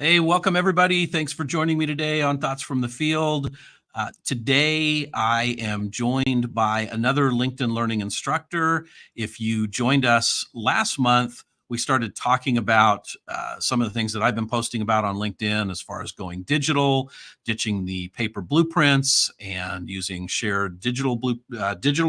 Hey, welcome everybody. Thanks for joining me today on Thoughts from the Field. Today, I am joined by another LinkedIn Learning instructor. If you joined us last month, we started talking about some of the things that I've been posting about on LinkedIn as far as going digital, ditching the paper blueprints, and using shared digital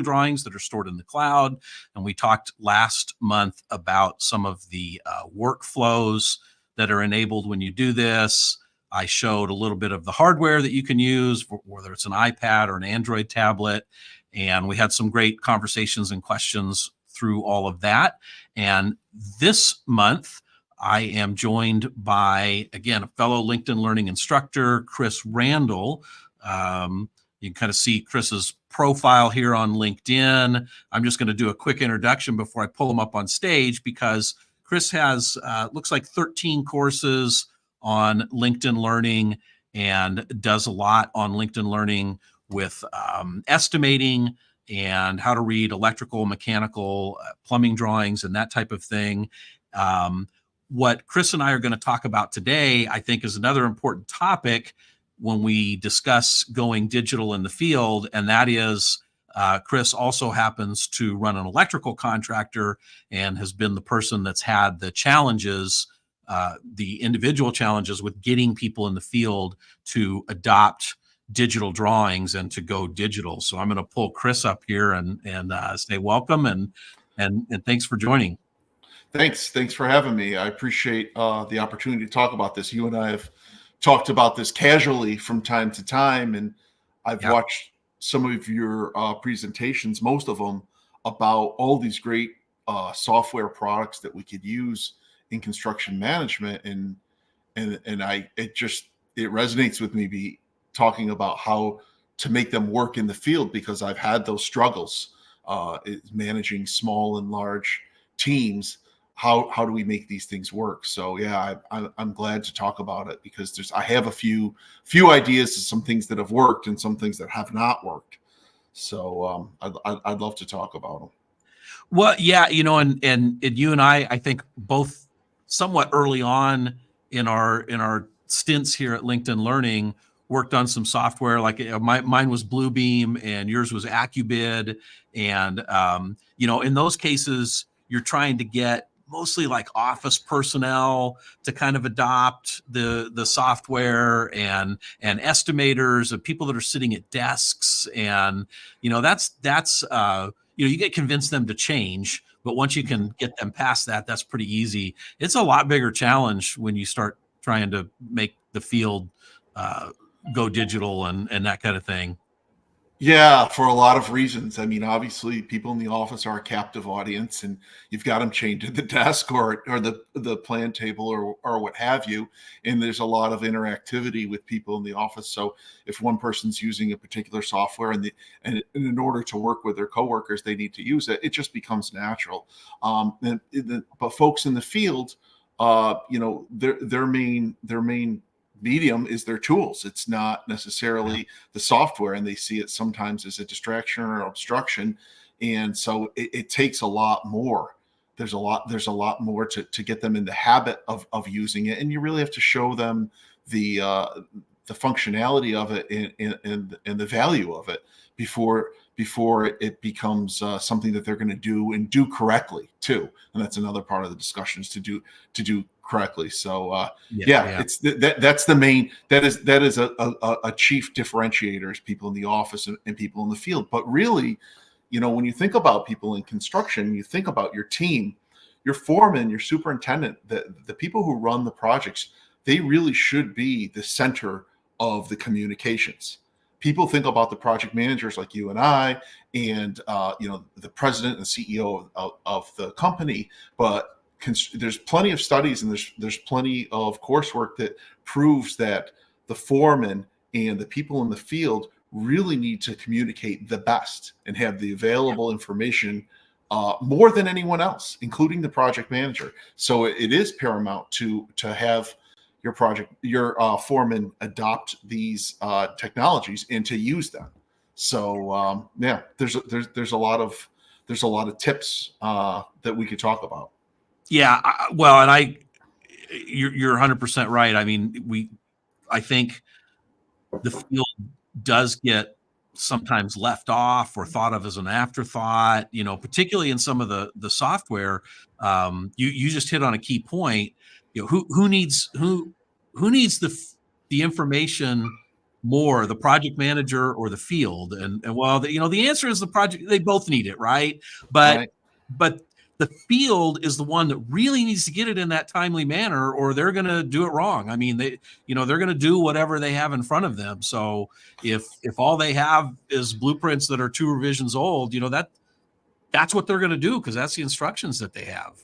drawings that are stored in the cloud. And we talked last month about some of the workflows that are enabled when you do this. I showed a little bit of the hardware that you can use, whether it's an iPad or an Android tablet. And we had some great conversations and questions through all of that. And this month, I am joined by, again, a fellow LinkedIn Learning instructor, Chris Randall. You can kind of see Chris's profile here on LinkedIn. I'm just going to do a quick introduction before I pull him up on stage, because Chris has, looks like 13 courses on LinkedIn Learning and does a lot on LinkedIn Learning with estimating and how to read electrical, mechanical, plumbing drawings and that type of thing. What Chris and I are going to talk about today, I think, is another important topic when we discuss going digital in the field, and that is Chris also happens to run an electrical contractor and has been the person that's had the challenges, the individual challenges with getting people in the field to adopt digital drawings and to go digital. So I'm going to pull Chris up here and say welcome and thanks for joining. Thanks for having me. I appreciate the opportunity to talk about this. You and I have talked about this casually from time to time, and I've watched some of your presentations, most of them, about all these great software products that we could use in construction management, and it resonates with me talking about how to make them work in the field, because I've had those struggles managing small and large teams. How do we make these things work? So yeah, I'm glad to talk about it, because I have a few ideas of some things that have worked and some things that have not worked. So I'd love to talk about them. Well, yeah, and you and I think both somewhat early on in our stints here at LinkedIn Learning worked on some software. Like mine was Bluebeam and yours was AccuBid, and in those cases you're trying to get mostly like office personnel to kind of adopt the software, and estimators and people that are sitting at desks, and that's you get convince them to change, but once you can get them past that, that's pretty easy. It's a lot bigger challenge when you start trying to make the field go digital and that kind of thing. Yeah, for a lot of reasons. I mean, obviously, people in the office are a captive audience, and you've got them chained to the desk or the plan table or what have you. And there's a lot of interactivity with people in the office. So if one person's using a particular software and in order to work with their coworkers, they need to use it, it just becomes natural. But folks in the field, their main medium is their tools. It's not necessarily the software, and they see it sometimes as a distraction or obstruction. And so it takes a lot more. There's a lot more to get them in the habit of using it. And you really have to show them the functionality of it and the value of it before it becomes something that they're going to do and do correctly too. And that's another part of the discussion, is to do correctly. So it's that's the main, that is a chief differentiator, is people in the office and people in the field. But really, when you think about people in construction, you think about your team, your foreman, your superintendent, the people who run the projects. They really should be the center of the communications. People think about the project managers like you and I, and the president and CEO of the company, but there's plenty of studies and there's plenty of coursework that proves that the foreman and the people in the field really need to communicate the best and have the available information more than anyone else, including the project manager. So it is paramount to have your foreman adopt these technologies and to use them. So there's a lot of tips that we could talk about. Yeah, well, and you're 100% right. I mean, I think the field does get sometimes left off or thought of as an afterthought, particularly in some of the software. You just hit on a key point. Who needs the information more, the project manager or the field? And well, the answer is the project. They both need it, right? But Right. but the field is the one that really needs to get it in that timely manner, or they're going to do it wrong. I mean, they're going to do whatever they have in front of them. So if all they have is blueprints that are 2 revisions old, that's what they're going to do, because that's the instructions that they have.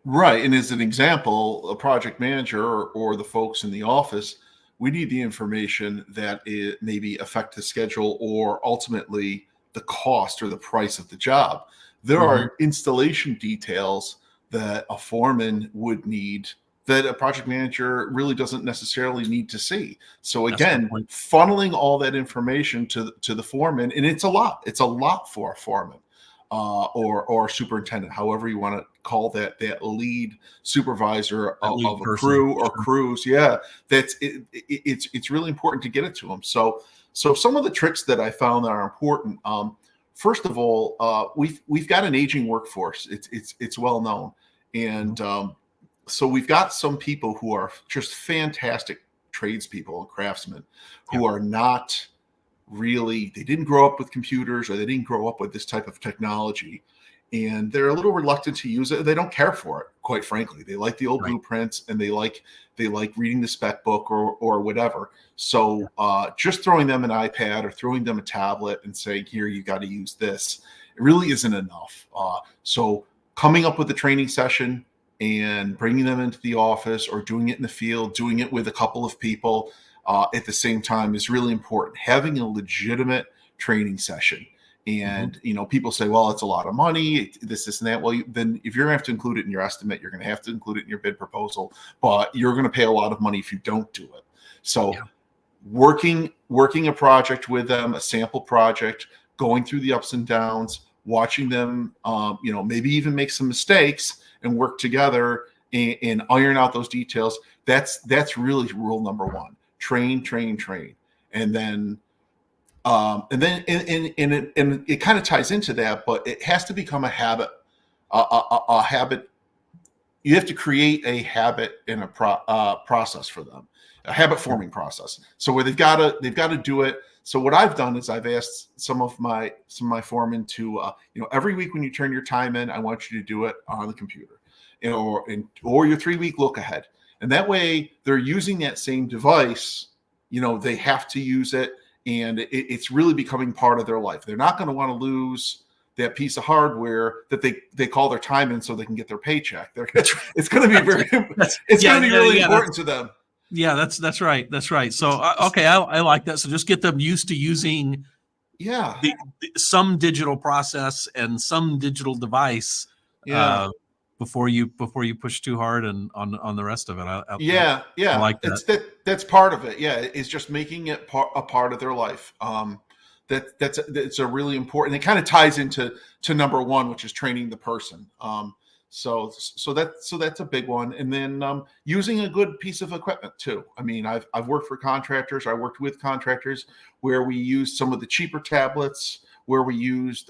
Right. And as an example, a project manager or the folks in the office, we need the information that it maybe affect the schedule or ultimately the cost or the price of the job. There are installation details that a foreman would need that a project manager really doesn't necessarily need to see. So again, funneling all that information to the foreman, and it's a lot for a foreman or superintendent, however you want to call that lead supervisor of a crew or crews. Yeah, it's really important to get it to them. So some of the tricks that I found that are important. First of all, we've got an aging workforce. It's well known, and so we've got some people who are just fantastic tradespeople and craftsmen who are not really. They didn't grow up with computers, or they didn't grow up with this type of technology, and they're a little reluctant to use it. They don't care for it, quite frankly. They like the old blueprints, and they like reading the spec book or whatever. So just throwing them an iPad or throwing them a tablet and saying, here, you got to use this, it really isn't enough. So coming up with a training session and bringing them into the office, or doing it in the field, doing it with a couple of people at the same time is really important. Having a legitimate training session. And, people say, well, it's a lot of money, this and that. Well, then if you're going to have to include it in your estimate, you're going to have to include it in your bid proposal, but you're going to pay a lot of money if you don't do it. So working a project with them, a sample project, going through the ups and downs, watching them, maybe even make some mistakes and work together and iron out those details. That's really rule number 1. Train. And then it kind of ties into that, but it has to become a habit. A habit. You have to create a habit and a process for them, a habit forming process. So where they've got to do it. So what I've done is I've asked some of my foremen to, every week when you turn your time in, I want you to do it on the computer, or your 3-week look ahead, and that way they're using that same device. They have to use it. And it's really becoming part of their life. They're not going to want to lose that piece of hardware that they call their time in so they can get their paycheck. It's going to be really important to them. Yeah, that's right. That's right. So, okay, I like that. So just get them used to using some digital process and some digital device before you push too hard and on the rest of it. I like that. That's part of it. Yeah, it's just making it a part of their life. That's a really important. It kind of ties into number 1, which is training the person. So that's a big one. And then using a good piece of equipment too. I mean, I've worked for contractors. I worked with contractors where we used some of the cheaper tablets, where we used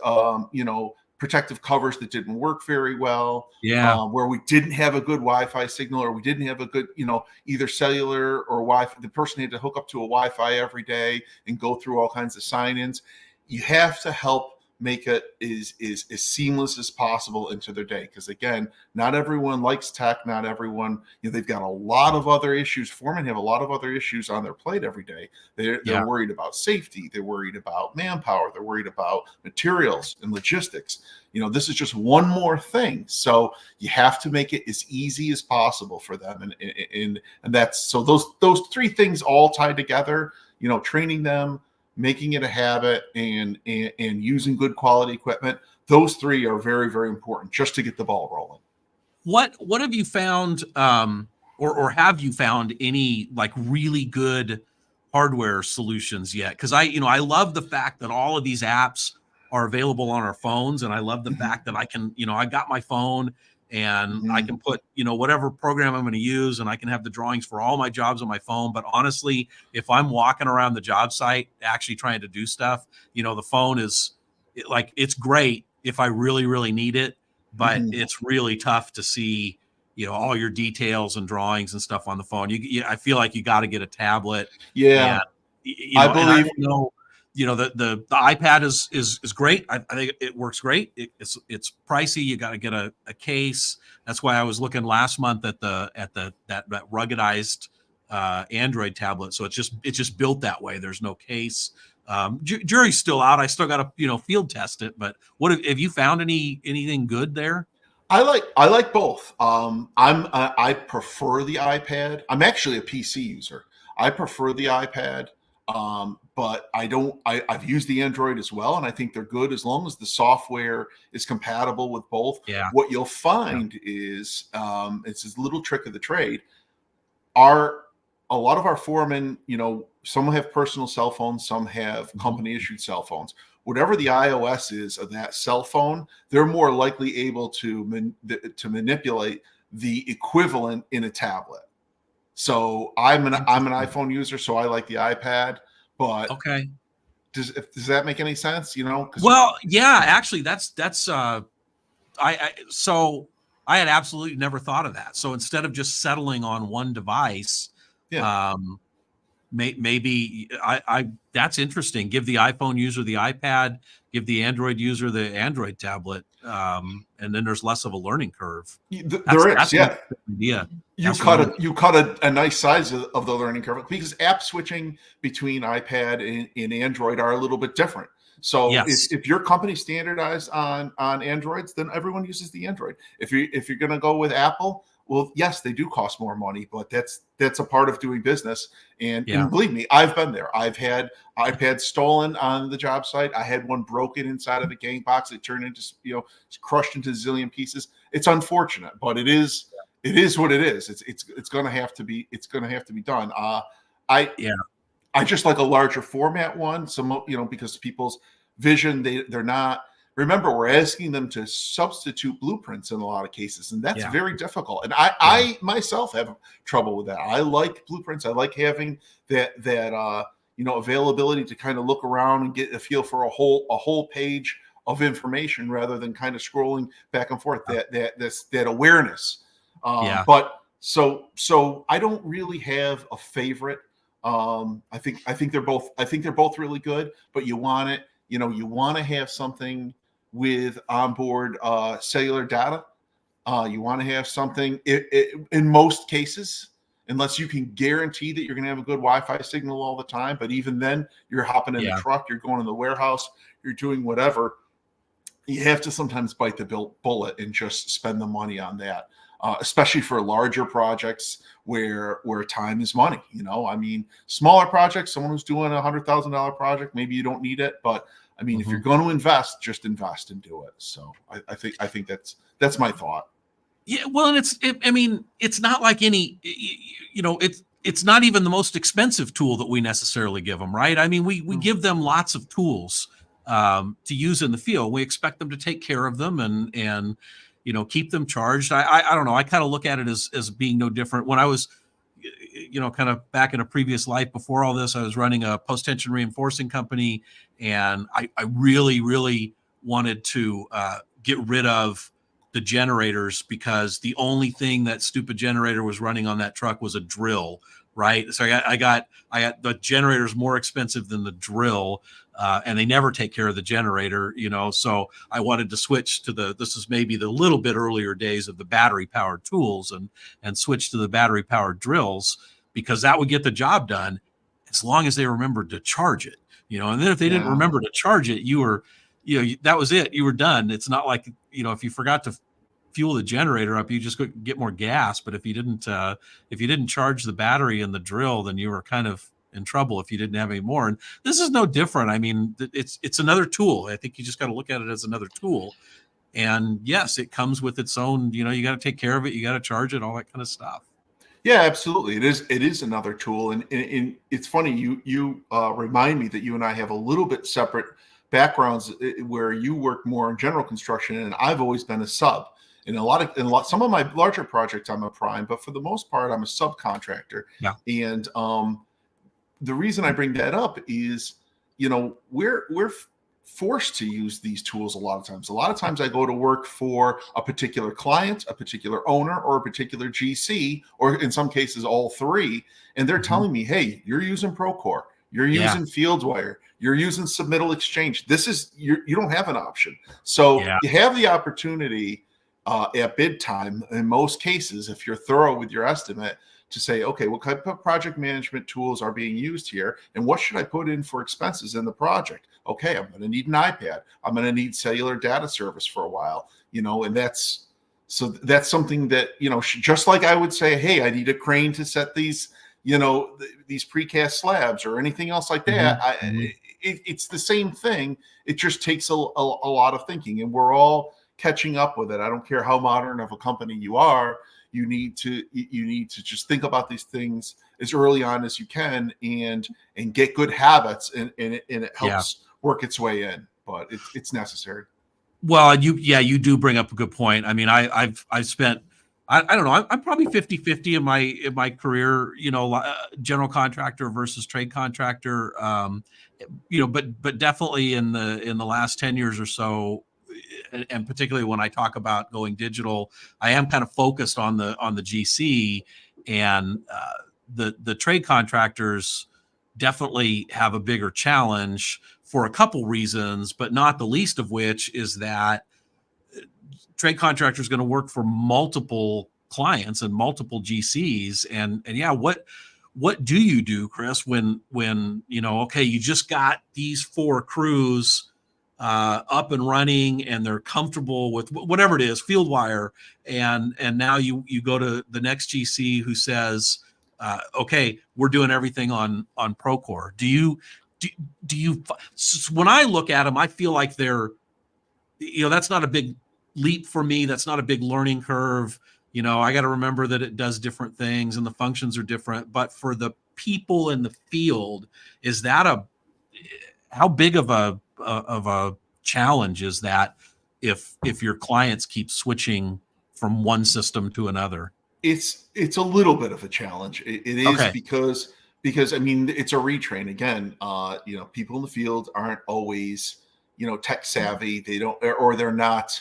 protective covers that didn't work very well. Where we didn't have a good Wi-Fi signal, or we didn't have a good, either cellular or Wi-Fi. The person had to hook up to a Wi-Fi every day and go through all kinds of sign-ins. You have to help make it as seamless as possible into their day. Because again, not everyone likes tech. Not everyone, they've got a lot of other issues. Foremen have a lot of other issues on their plate every day. They're worried about safety. They're worried about manpower. They're worried about materials and logistics. This is just one more thing. So you have to make it as easy as possible for them. And that's, so those 3 things all tied together, training them, making it a habit, and using good quality equipment. Those 3 are very, very important just to get the ball rolling. What have you found, or have you found any like really good hardware solutions yet? Because I love the fact that all of these apps are available on our phones, and I love the fact that I can, I got my phone and I Mhm. can put, whatever program I'm going to use, and I can have the drawings for all my jobs on my phone. But honestly, if I'm walking around the job site actually trying to do stuff, the phone is it's great if I really, really need it, but Mhm. it's really tough to see, all your details and drawings and stuff on the phone. I feel like you got to get a tablet, Yeah, and I and I believe. don't know, the iPad is great. I think it works great. It's pricey. You got to get a case. That's why I was looking last month at that ruggedized Android tablet. So it's just built that way. There's no case. Jury's still out. I still got to field test it. But what have you found anything good there? I like both. I prefer the iPad. I'm actually a PC user. I prefer the iPad, but I don't. I've used the Android as well, and I think they're good as long as the software is compatible with both. Yeah. What you'll Yeah. find is it's this little trick of the trade. Our A lot of our foremen, some have personal cell phones, some have company issued cell phones. Whatever the iOS is of that cell phone, they're more likely able to manipulate the equivalent in a tablet. So I'm an Interesting. iPhone user, so I like the iPad. But Okay. does that make any sense? Because Well, yeah, actually, that's so I had absolutely never thought of that. So instead of just settling on one device, yeah, um, maybe I that's interesting. Give the iPhone user the iPad, give the Android user the Android tablet, and then there's less of a learning curve. That's there is. that's an Yeah, interesting idea. you That's cut really a you cut a nice size of the learning curve because app switching between iPad and Android are a little bit different. So yes, if your company standardized on Androids, then everyone uses the Android. If you're going to go with Apple, well, yes, they do cost more money, but that's a part of doing business. And yeah, believe me, I've been there. I've had iPads stolen on the job site. I had one broken inside of a gang box. It turned into crushed into a zillion pieces. It's unfortunate, but it is what it is. It's going to have to be done. I yeah, I just like a larger format one. Some because people's vision they're not. Remember, we're asking them to substitute blueprints in a lot of cases, and that's yeah, very difficult. And I myself have trouble with that. I like blueprints. I like having that availability to kind of look around and get a feel for a whole page of information rather than kind of scrolling back and forth. That awareness. yeah. But so I don't really have a favorite. I think they're both really good, but you want it. You want to have something with onboard cellular data. You want to have something in most cases, unless you can guarantee that you're going to have a good Wi-Fi signal all the time. But even then, you're hopping in the Yeah. truck, you're going to the warehouse, you're doing whatever. You have to sometimes bite the bullet and just spend the money on that, especially for larger projects where time is money. I mean, smaller projects, someone who's doing $100,000 project, maybe you don't need it, but I mean, if you're going to invest, just invest and do it. So I think that's my thought. Yeah, well, and I mean, it's not like it's not even the most expensive tool that we necessarily give them, right? I mean, we give them lots of tools to use in the field. We expect them to take care of them and keep them charged. I don't know. I kind of look at it as being no different. When I was kind of back in a previous life before all this, I was running a post-tension reinforcing company, and I really, really wanted to get rid of the generators because the only thing that stupid generator was running on that truck was a drill, right? So I got the generator's more expensive than the drill, and they never take care of the generator, so I wanted to switch to this is maybe the little bit earlier days of the battery powered tools and switch to the battery powered drills because that would get the job done as long as they remembered to charge it, and then if they didn't Yeah. remember to charge it, that was it. You were done. It's not like, if you forgot to fuel the generator up, you just get more gas. But if you didn't charge the battery and the drill, then you were kind of in trouble if you didn't have any more. And this is no different. I mean, it's another tool. I think you just got to look at it as another tool. And yes, it comes with its own, you got to take care of it. You got to charge it, all that kind of stuff. Yeah, absolutely. It is another tool, and it's funny. You remind me that you and I have a little bit separate backgrounds where you work more in general construction, and I've always been a sub. In some of my larger projects, I'm a prime, but for the most part, I'm a subcontractor. Yeah. And the reason I bring that up is, we're forced to use these tools a lot of times. A lot of times I go to work for a particular client, a particular owner, or a particular GC, or in some cases all three, and they're telling me, hey, you're using Procore, you're using FieldWire, you're using Submittal Exchange. You don't have an option. So you have the opportunity at bid time, in most cases, if you're thorough with your estimate, to say, okay, what type of project management tools are being used here, and what should I put in for expenses in the project? Okay, I'm going to need an iPad. I'm going to need cellular data service for a while, and that's something that, just like I would say, hey, I need a crane to set these, these precast slabs or anything else like that. It's the same thing. It just takes a lot of thinking, and we're all catching up with it. I don't care how modern of a company you are. You need to just think about these things as early on as you can, and get good habits, and it helps work its way in. But it's necessary. Well, you do bring up a good point. I mean, I've spent, I don't know, I'm probably 50-50 in my career, general contractor versus trade contractor. But definitely in the last 10 years or so, and particularly when I talk about going digital, I am kind of focused on the GC, and the trade contractors definitely have a bigger challenge for a couple reasons, but not the least of which is that trade contractors going to work for multiple clients and multiple GCs, and what do you do, Chris, when okay, you just got these 4 crews up and running, and they're comfortable with whatever it is, FieldWire, and now you go to the next GC who says, okay, we're doing everything on Procore. Do you when I look at them, I feel like they're, that's not a big leap for me. That's not a big learning curve. I got to remember that it does different things and the functions are different. But for the people in the field, is that how big of a challenge is that if your clients keep switching from one system to another? It's a little bit of a challenge. It is, because I mean, it's a retrain again. People in the field aren't always tech savvy. They don't, or they're not.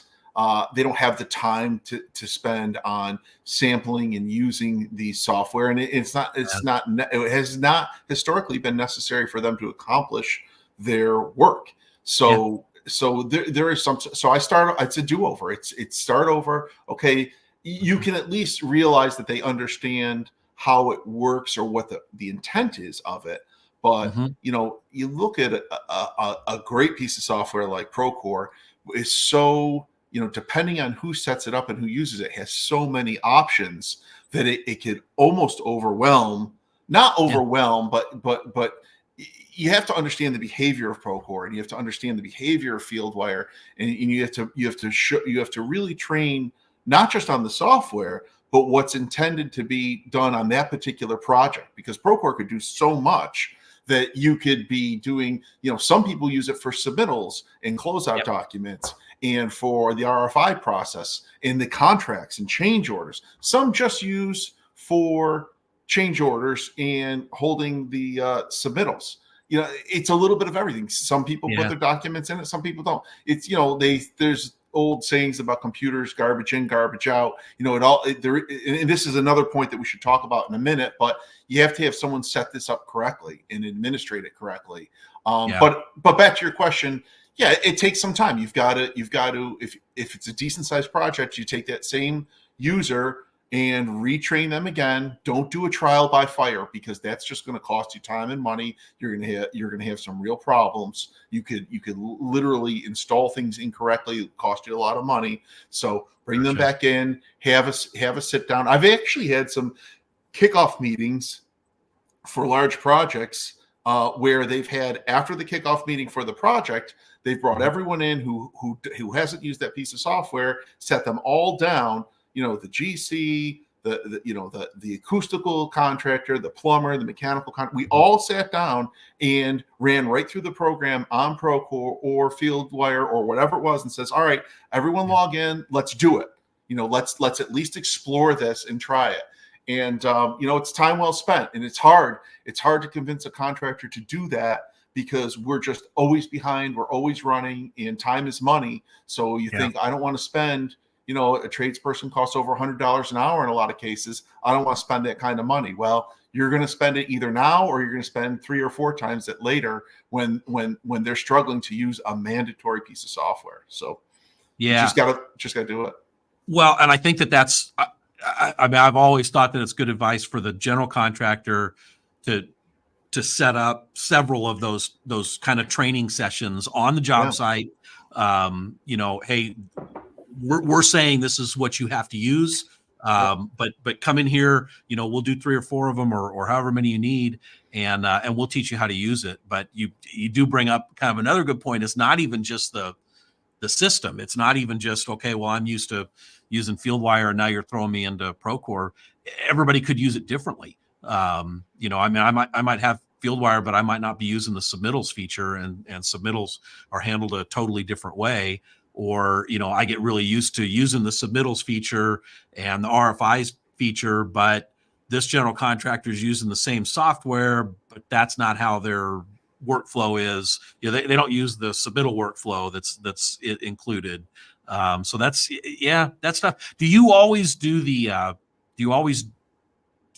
They don't have the time to spend on sampling and using the software, and it has not historically been necessary for them to accomplish their work. So there is some. So it's a do-over. It's start over. Okay, you can at least realize that they understand how it works or what the intent is of it. But you look at a great piece of software like Procore is so, depending on who sets it up and who uses it, has so many options that it could almost overwhelm. Not overwhelm, but you have to understand the behavior of Procore, and you have to understand the behavior of FieldWire, and you have to really train not just on the software, but what's intended to be done on that particular project, because Procore could do so much that you could be doing, some people use it for submittals and closeout documents, and for the RFI process, and the contracts and change orders. Some just use for change orders and holding the submittals. It's a little bit of everything. Some people put their documents in it, some people don't. It's, there's old sayings about computers, garbage in, garbage out. And this is another point that we should talk about in a minute, but you have to have someone set this up correctly and administrate it correctly. But back to your question, it takes some time. You've got to, if it's a decent sized project, you take that same user and retrain them again. Don't do a trial by fire, because that's just going to cost you time and money. You're going to have some real problems. You could literally install things incorrectly. It cost you a lot of money. So bring them back in, have a sit down. I've actually had some kickoff meetings for large projects where they've had, after the kickoff meeting for the project, they've brought everyone in who hasn't used that piece of software, set them all down. The GC, the acoustical contractor, the plumber, the mechanical contractor. We all sat down and ran right through the program on Procore or FieldWire or whatever it was, and says, all right, everyone log in, let's do it. let's at least explore this and try it. And it's time well spent, and it's hard to convince a contractor to do that, because we're just always behind, we're always running, and time is money. So you think, I don't want to spend, a tradesperson costs over $100 an hour in a lot of cases. I don't want to spend that kind of money. Well, you're going to spend it either now, or you're going to spend 3 or 4 times it later when they're struggling to use a mandatory piece of software. So just gotta do it. Well, and I think that's, I mean, I've always thought that it's good advice for the general contractor to set up several of those kind of training sessions on the job site. Hey, we're saying this is what you have to use. But come in here, we'll do 3 or 4 of them, or however many you need, and we'll teach you how to use it. But you do bring up kind of another good point. It's not even just the system. It's not even just, okay, well, I'm used to using FieldWire, and now you're throwing me into Procore. Everybody could use it differently. I mean, I might have FieldWire, but I might not be using the submittals feature, and submittals are handled a totally different way. Or, I get really used to using the submittals feature and the RFIs feature, but this general contractor is using the same software, but that's not how their workflow is. They don't use the submittal workflow that's included. So that's tough. Do you always do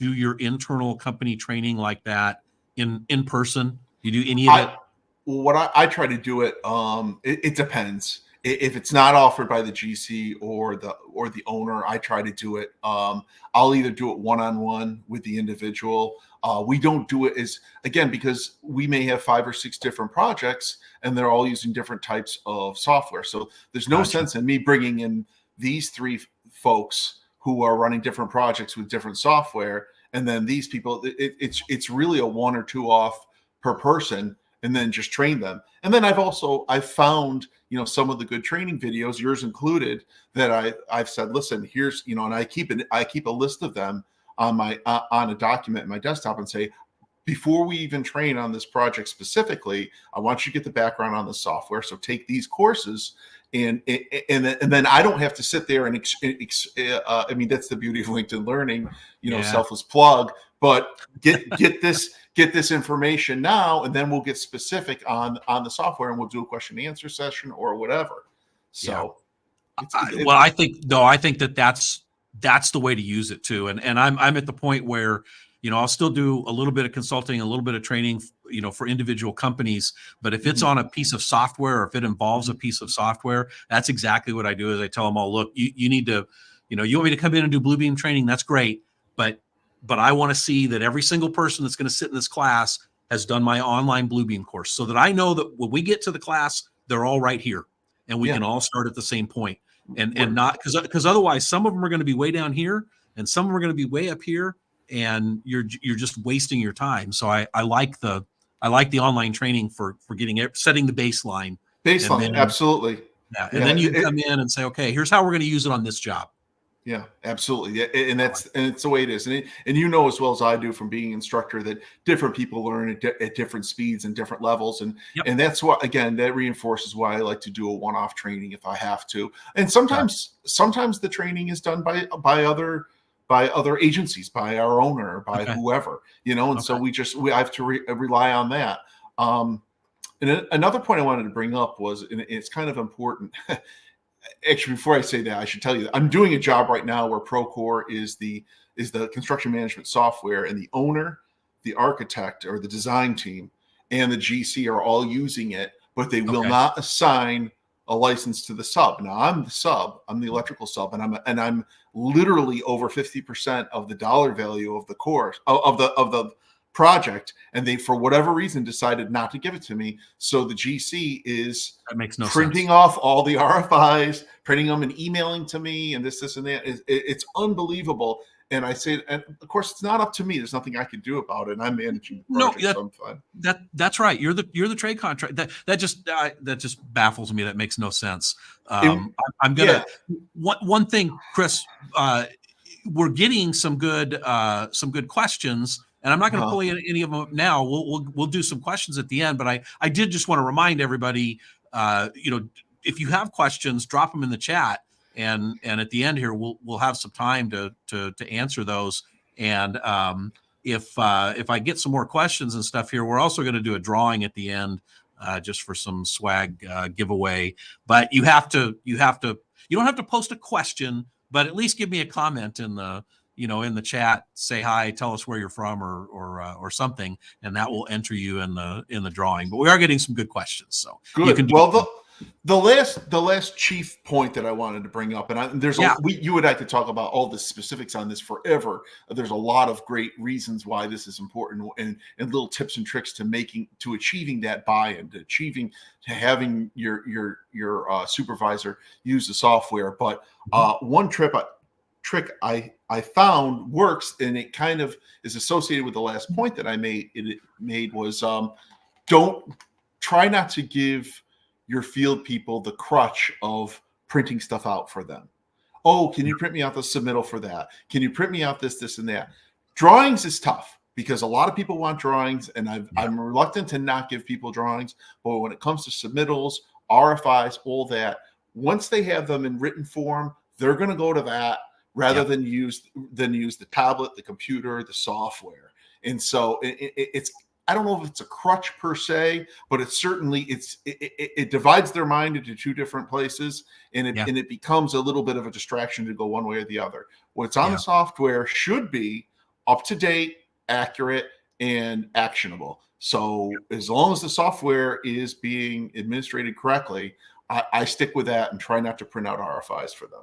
your internal company training like that in person? Do you do any of it? What I try to do it, it depends. If it's not offered by the GC or the owner, I try to do it. I'll either do it one-on-one with the individual. We don't do it because we may have 5 or 6 different projects, and they're all using different types of software. So there's no sense in me bringing in these 3 folks who are running different projects with different software, and then these people. It's really a 1 or 2 off per person, and then just train them. And then I've found, some of the good training videos, yours included, that I've said, listen, here's, and I keep a list of them on a document in my desktop, and say, before we even train on this project specifically, I want you to get the background on the software. So take these courses, and then I don't have to sit there and I mean, that's the beauty of LinkedIn Learning, selfless plug, but get this information now, and then we'll get specific on the software, and we'll do a question and answer session or whatever. So, I think that's the way to use it too. And I'm at the point where, I'll still do a little bit of consulting, a little bit of training, for individual companies. But if it's on a piece of software, or if it involves a piece of software, that's exactly what I do. Is I tell them all, look, you need to, you want me to come in and do Bluebeam training? That's great, but I want to see that every single person that's going to sit in this class has done my online Bluebeam course, so that I know that when we get to the class, they're all right here, and we can all start at the same point, and not because otherwise some of them are going to be way down here, and some of them are going to be way up here, and you're just wasting your time. So I like the online training for setting the baseline. Then, absolutely. Yeah, and then you come in and say, okay, here's how we're going to use it on this job. Yeah, absolutely. Yeah, and it's the way it is. And as well as I do from being an instructor, that different people learn at different speeds and different levels. And that's what, again, that reinforces why I like to do a one-off training if I have to. And sometimes the training is done by other agencies, by our owner, by whoever, and so we have to rely on that. And another point I wanted to bring up was, and it's kind of important. Actually, before I say that, I should tell you that I'm doing a job right now where Procore is the construction management software, and the owner, the architect, or the design team, and the GC are all using it, but they will not assign a license to the sub. Now I'm the sub, I'm the electrical sub, and I'm literally over 50% of the dollar value of the course of the project, and they, for whatever reason, decided not to give it to me. So the GC is printing off all the RFIs, printing them and emailing to me, and this and that. It's unbelievable. And I say, and of course, it's not up to me. There's nothing I can do about it. And I'm managing the project, so I'm fine. That's right. You're the trade contract. That just baffles me. That makes no sense. I'm gonna one thing, Chris. We're getting some good questions. And I'm not going to pull any of them up now. We'll do some questions at the end. But I did just want to remind everybody, if you have questions, drop them in the chat. and at the end here we'll have some time to answer those. And if I get some more questions and stuff here, we're also going to do a drawing at the end, just for some swag giveaway. But you don't have to post a question, but at least give me a comment in the chat. Say hi, tell us where you're from, or something, and that will enter you in the drawing. But we are getting some good questions, so good. You can Well, the last chief point that I wanted to bring up, and you would have to talk about all the specifics on this forever. There's a lot of great reasons why this is important, and little tips and tricks to achieving that buy-in, to having your supervisor use the software. But one trick I found works, and it kind of is associated with the last point that I made was don't try not to give your field people the crutch of printing stuff out for them. Oh, can you print me out the submittal for that? Can you print me out this, and that? Drawings is tough because a lot of people want drawings, and I'm reluctant to not give people drawings. But when it comes to submittals, RFIs, all that, once they have them in written form, they're going to go to that rather than use the tablet, the computer, the software. And so it's I don't know if it's a crutch per se, but it's certainly it divides their mind into two different places, and it becomes a little bit of a distraction to go one way or the other. What's on the software should be up to date, accurate, and actionable. So as long as the software is being administrated correctly, I stick with that and try not to print out RFIs for them.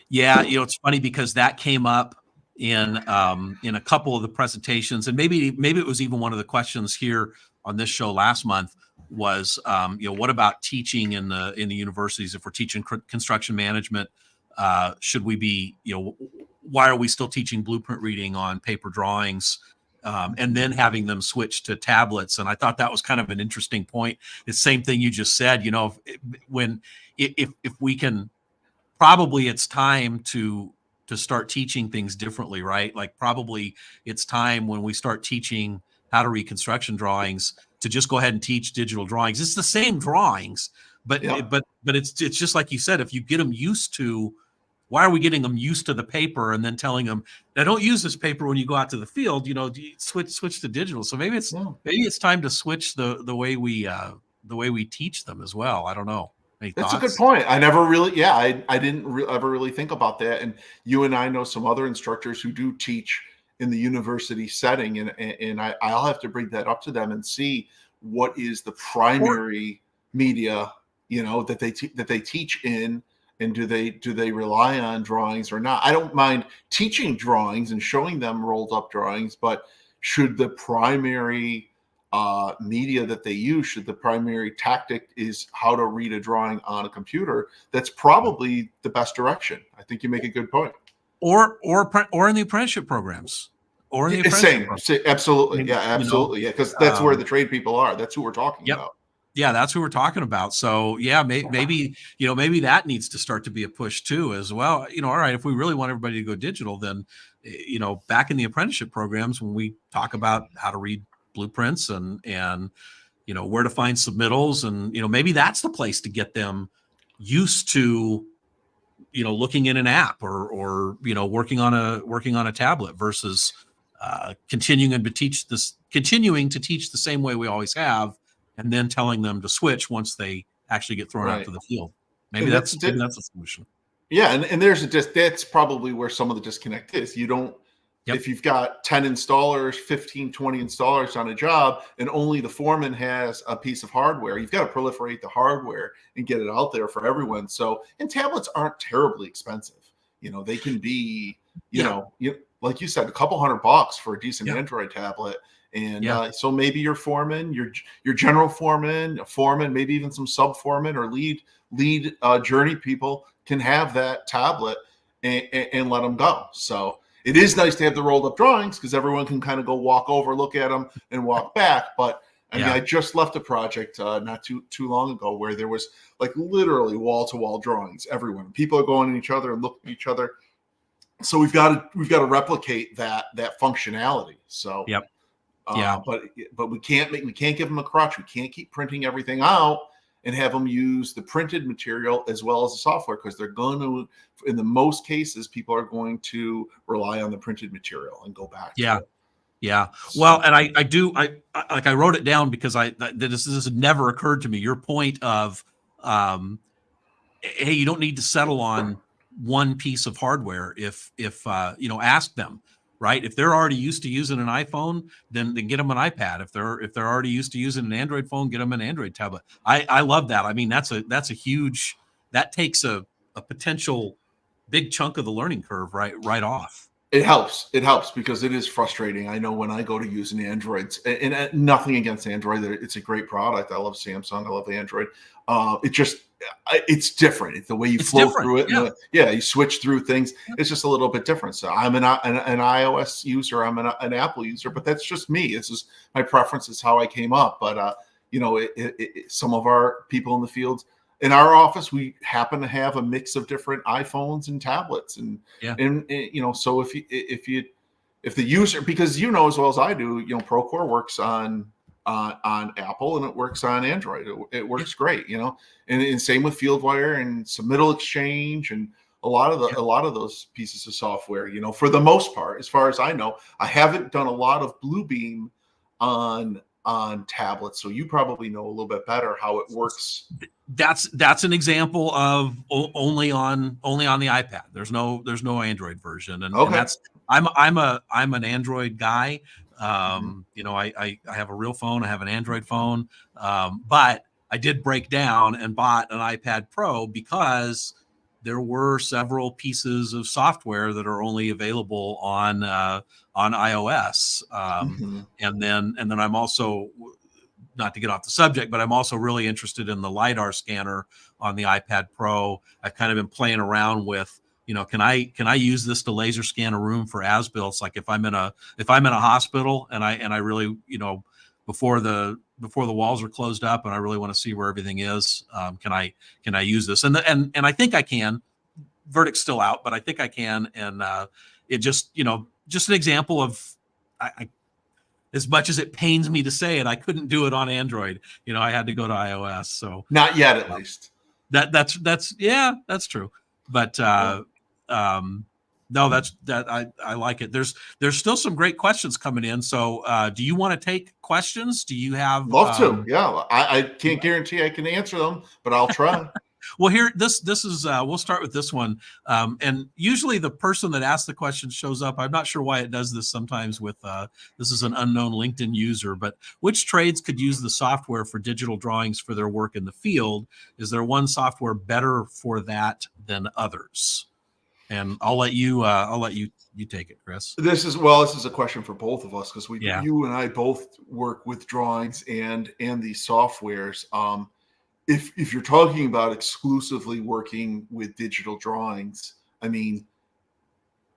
Yeah, it's funny because that came up in a couple of the presentations, and maybe it was even one of the questions here on this show last month was, what about teaching in the universities? If we're teaching construction management, should we be, why are we still teaching blueprint reading on paper drawings, and then having them switch to tablets? And I thought that was kind of an interesting point. The same thing you just said, if we can, probably it's time to start teaching things differently, right? Like probably it's time when we start teaching how to read construction drawings to just go ahead and teach digital drawings. It's the same drawings, but it's just like you said, if you get them used to, why are we getting them used to the paper and then telling them, now don't use this paper when you go out to the field, switch to digital. So maybe it's time to switch the way we teach them as well. I don't know. That's a good point. I never really, I didn't ever really think about that. And you and I know some other instructors who do teach in the university setting, and I'll have to bring that up to them and see what is the primary media, that they teach in, and do they rely on drawings or not? I don't mind teaching drawings and showing them rolled up drawings, but should the primary media that they use, should the primary tactic is how to read a drawing on a computer, that's probably the best direction. I think you make a good point. Or in the apprenticeship programs. Or in the apprenticeship programs. Absolutely. Yeah, absolutely. Yeah, because that's where the trade people are. That's who we're talking about. Yeah, that's who we're talking about. So yeah, maybe that needs to start to be a push too as well. All right, if we really want everybody to go digital, then back in the apprenticeship programs, when we talk about how to read blueprints and where to find submittals, and maybe that's the place to get them used to looking in an app or working on a tablet versus continuing to teach the same way we always have, and then telling them to switch once they actually get thrown out to the field. Maybe that's a solution. Yeah, and that's probably where some of the disconnect is. You don't. If you've got 10 installers, 15, 20 installers on a job, and only the foreman has a piece of hardware, you've got to proliferate the hardware and get it out there for everyone. So, and tablets aren't terribly expensive. They can be, like you said, a couple $100 for a decent Android tablet. And so maybe your foreman, your general foreman, a foreman, maybe even some sub foreman or lead journey people can have that tablet and let them go. So it is nice to have the rolled up drawings because everyone can kind of go walk over, look at them, and walk back. But I just left a project not too long ago where there was like literally wall to wall drawings. Everyone, people are going at each other and looking at each other. So we've got to replicate that functionality. So but we can't give them a crutch. We can't keep printing everything out and have them use the printed material as well as the software, because they're going to, in the most cases, people are going to rely on the printed material and go back to Yeah. it. Yeah. So, Well, and I wrote it down because this had never occurred to me. Your point of, hey, you don't need to settle on one piece of hardware. If ask them, right? If they're already used to using an iPhone, then get them an iPad. If they're already used to using an Android phone, get them an Android tablet. I love that. I mean, that's a huge, that takes a potential big chunk of the learning curve right off. it helps. It helps because it is frustrating. I know when I go to use an Android, and nothing against Android, it's a great product. I love Samsung. I love Android. It's different. It's the way you flow through it. Yeah. You switch through things. It's just a little bit different. So I'm an iOS user. I'm an Apple user, but that's just me. This is my preference. It's how I came up. But some of our people in the field, in our office, we happen to have a mix of different iPhones and tablets, and so if the user, because as well as I do, Procore works on Apple and it works on Android. It works great, and same with FieldWire and Submittal Exchange and a lot of those pieces of software. For the most part, as far as I know, I haven't done a lot of Bluebeam on tablets, so you probably know a little bit better how it works. That's an example of only on the iPad. There's no Android version, and that's I'm an Android guy. I have a real phone. I have an Android phone, but I did break down and bought an iPad Pro because there were several pieces of software that are only available on iOS, and then I'm also, not to get off the subject, but I'm also really interested in the LiDAR scanner on the iPad Pro. I've kind of been playing around with, can I use this to laser scan a room for as-built? Like if I'm in a hospital and I really, before the walls are closed up and I really want to see where everything is, can I use this? And I think I can. Verdict's still out, but I think I can. And it just an example of, I as much as it pains me to say it, I couldn't do it on Android. I had to go to iOS. So not yet, at least. That's true. But no, I like it. There's still some great questions coming in. So do you want to take questions? Do you have? Love to. Yeah, I can't guarantee I can answer them, but I'll try. Well, here, this is, we'll start with this one. And usually the person that asks the question shows up. I'm not sure why it does this sometimes with, this is an unknown LinkedIn user, but which trades could use the software for digital drawings for their work in the field? Is there one software better for that than others? And I'll let you take it, Chris. This is a question for both of us, because you and I both work with drawings and these softwares. If you're talking about exclusively working with digital drawings, I mean,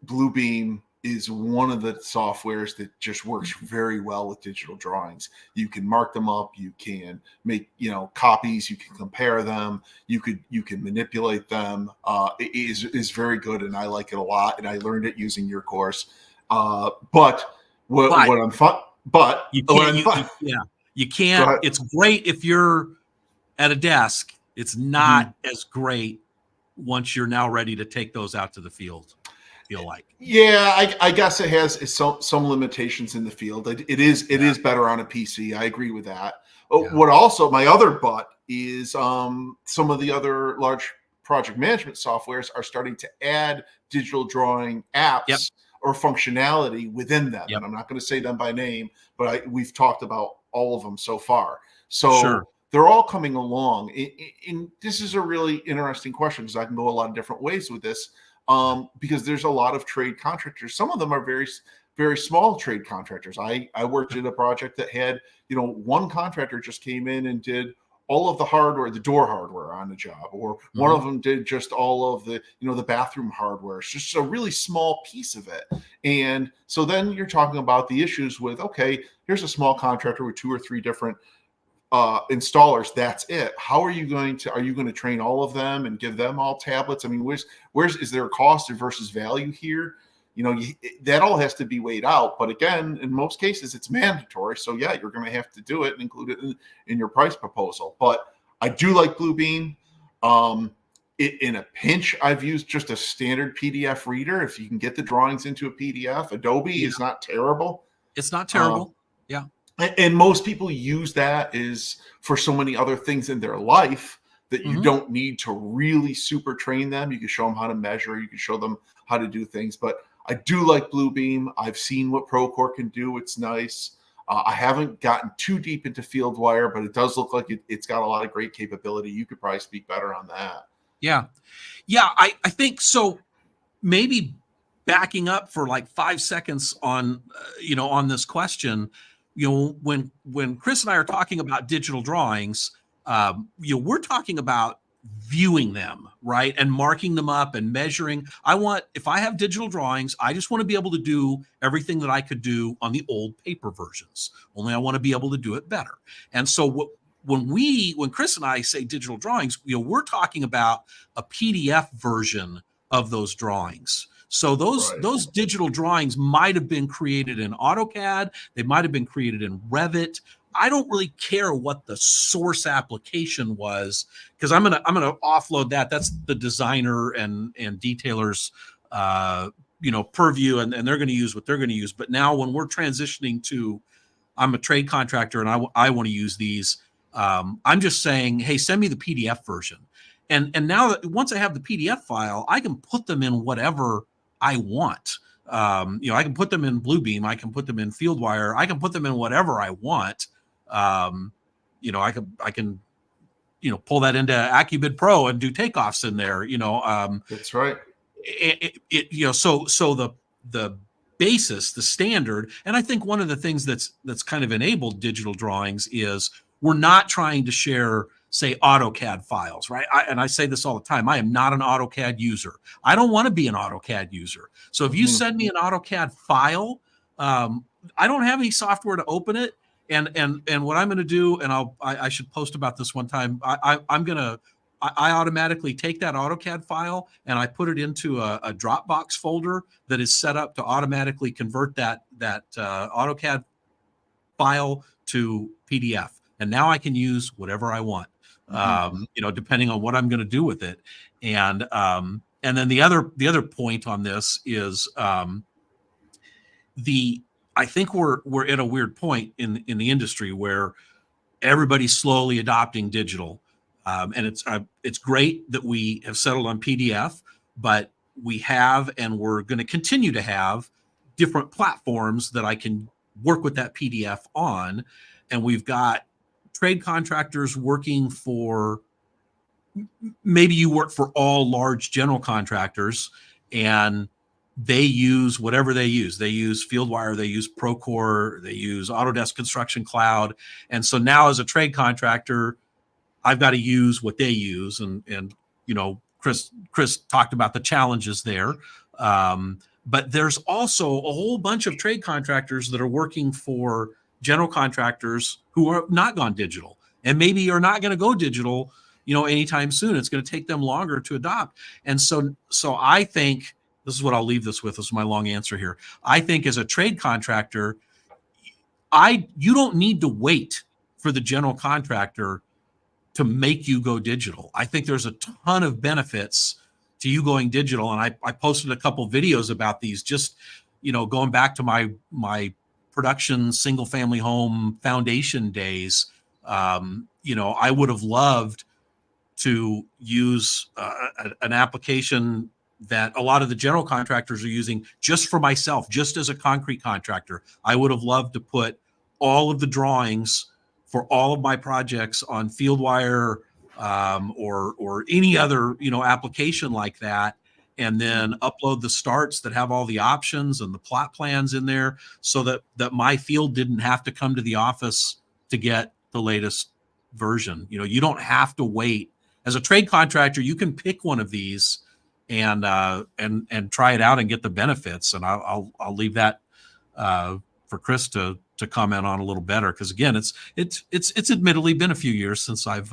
Bluebeam is one of the softwares that just works very well with digital drawings. You can mark them up, you can make copies, you can compare them, you can manipulate them. It is very good, and I like it a lot, and I learned it using your course. But you can't. It's great if you're at a desk. It's not as great once you're now ready to take those out to the field. Feel like, I guess it has some limitations in the field. It is better on a PC. I agree with that. What also, my other but is some of the other large project management softwares are starting to add digital drawing apps or functionality within them. And I'm not going to say them by name, but we've talked about all of them so far. So they're all coming along. And this is a really interesting question, because I can go a lot of different ways with this. Because there's a lot of trade contractors. Some of them are very, very small trade contractors. I worked at a project that had, one contractor just came in and did all of the hardware, the door hardware on the job, or one of them did just all of the, the bathroom hardware. It's just a really small piece of it. And so then you're talking about the issues with, okay, here's a small contractor with 2 or 3 different installers. That's it. How are you going to train all of them and give them all tablets? I mean, is there a cost versus value here? That all has to be weighed out. But again, in most cases, it's mandatory. So you're going to have to do it and include it in your price proposal. But I do like Bluebeam. In a pinch, I've used just a standard PDF reader. If you can get the drawings into a PDF, Adobe Yeah. is not terrible. It's not terrible. Yeah. And most people use that is for so many other things in their life that you don't need to really super train them. You can show them how to measure. You can show them how to do things. But I do like Bluebeam. I've seen what Procore can do. It's nice. I haven't gotten too deep into FieldWire, but it does look like it's got a lot of great capability. You could probably speak better on that. Yeah. Yeah. I think so. Maybe backing up for like 5 seconds on, on this question, when Chris and I are talking about digital drawings, we're talking about viewing them, right? And marking them up and measuring. If I have digital drawings, I just want to be able to do everything that I could do on the old paper versions. Only I want to be able to do it better. And so when Chris and I say digital drawings, we're talking about a PDF version of those drawings. So those digital drawings might have been created in AutoCAD. They might have been created in Revit. I don't really care what the source application was, because I'm gonna offload that. That's the designer and detailers, purview, and they're going to use what they're going to use. But now when we're transitioning to, I'm a trade contractor and I want to use these. I'm just saying, hey, send me the PDF version. And now that once I have the PDF file, I can put them in whatever I want. I can put them in Bluebeam. I can put them in FieldWire. I can put them in whatever I want. I can pull that into AccuBid Pro and do takeoffs in there. That's right. So the basis, the standard, and I think one of the things that's kind of enabled digital drawings is we're not trying to share, say, AutoCAD files, right? I say this all the time. I am not an AutoCAD user. I don't want to be an AutoCAD user. So if you send me an AutoCAD file, I don't have any software to open it. And what I'm going to do, and I should post about this one time. I automatically take that AutoCAD file and I put it into a Dropbox folder that is set up to automatically convert that AutoCAD file to PDF. And now I can use whatever I want, depending on what I'm going to do with it. And then the other point on this is I think we're at a weird point in the industry where everybody's slowly adopting digital. And it's great that we have settled on PDF, but we have, and we're going to continue to have, different platforms that I can work with that PDF on. And we've got trade contractors working for, maybe you work for all large general contractors, and they use whatever they use. They use FieldWire, they use Procore, they use Autodesk Construction Cloud. And so now as a trade contractor, I've got to use what they use. And Chris talked about the challenges there. But there's also a whole bunch of trade contractors that are working for general contractors who are not gone digital and maybe are not going to go digital, anytime soon. It's going to take them longer to adopt. And so I think this is what I'll leave this with. This is my long answer here. I think as a trade contractor, you don't need to wait for the general contractor to make you go digital. I think there's a ton of benefits to you going digital. And I posted a couple videos about these, just, going back to my production single family home foundation days. I would have loved to use an application that a lot of the general contractors are using just for myself, just as a concrete contractor. I would have loved to put all of the drawings for all of my projects on FieldWire, or any other, application like that, and then upload the starts that have all the options and the plot plans in there, so that my field didn't have to come to the office to get the latest version. You don't have to wait. As a trade contractor, you can pick one of these and try it out and get the benefits. And I'll leave that for Chris to comment on a little better, because again, it's admittedly been a few years since I've